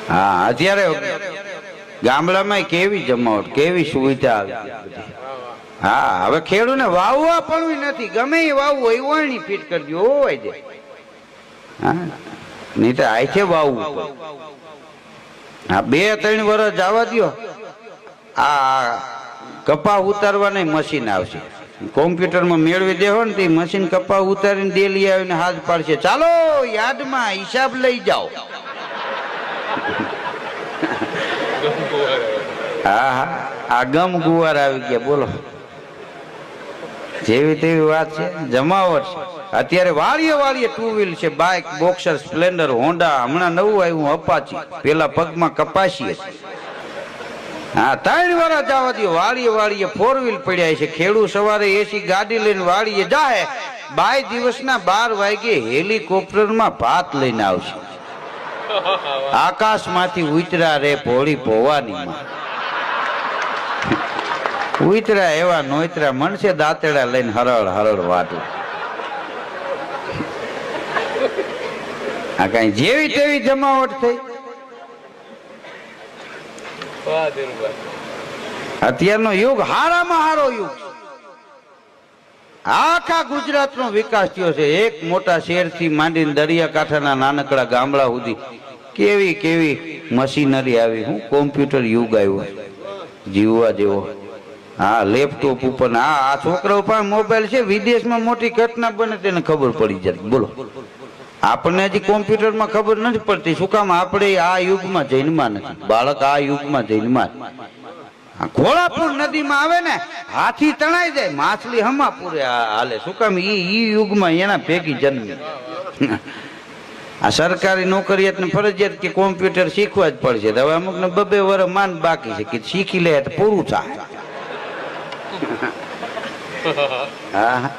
હા અત્યારે ગામડામાં કેવી જમાવટ કેવી સુવિધા આવી. હા હવે ખેડૂને વાવવા પણ નથી, ગમે એ વાવવું હોય વળણી ફીટ કરજો હોય છે. હા નહીં તો આખે વાવવું પડે. હા 2-3 વર્ષ જવા દો, આ કપા ઉતારવાની મશીન આવશે. કોમ્પ્યુટરમાં મેળવી દેવો ને તે મશીન કપા ઉતારીને ડેલી આવીને હાથ પાડશે, ચાલો યાદમાં હિસાબ લઈ જાઓ. હા હા આ ગમ ગુવાર આવી ગયા બોલો. જેવી તેવી વાત છે, જમાવટ છે. અત્યારે વાળીએ વાળીએ 2 વ્હીલ છે, બાઇક, બોક્સર, સ્પ્લેન્ડર, હોન્ડા, હમણાં નવું આવ્યું અપાચી, પેલા પગમાં કપાસી. હા 3 વર્ષ જવા દો, વાળીએ વાળીએ 4 વ્હીલ પડ્યા છે. ખેડૂત સવારે એસી ગાડી લઈને વાળીએ જાય, 22 દિવસના 12 વાગે હેલિકોપ્ટરમાં ભાત લઈને આવશે. આકાશમાંથી ઉતરા રે ભોળી ભોવાની ઉતરા એવા નોતરા મનશે દાંતેડા લઈને હરળ હરળ વાટું. આ કઈ જેવી તેવી જમાવટ થઈ. અત્યારનો યુગ હારામાં હારો યુગ. આખા ગુજરાતનો વિકાસ થયો છે. એક મોટા શહેરથી માંડીને દરિયાકાંઠાના નાનકડા ગામડા સુધી કેવી કેવી મશીનરી આવી. હું કોમ્પ્યુટર યુગ આવ્યો જીવવા જેવો. હા લેપટોપ ઉપર આ છોકરાઓ પાસે મોબાઈલ છે, વિદેશમાં મોટી ઘટના બને તેને ખબર પડી જાય. બોલો આપણને હજી કોમ્પ્યુટરમાં ખબર નથી પડતી. શું કામ? આપણે આ યુગમાં જન્મા નથી. બાળક આ યુગમાં જન્મા. ઘોડાપુર નદીમાં આવે ને હાથી તણાઈ જાય, માછલી હમાપુરે હાલે. શું કામ? ઈ યુગમાં એના ભેગી જન્મી. આ સરકારી નોકરિયાતને ફરજિયાત કે કોમ્પ્યુટર શીખવા જ પડશે. હવે અમુક ને 2-2 વર્ષ માન બાકી છે કે શીખી લે તો પૂરું થાય. હા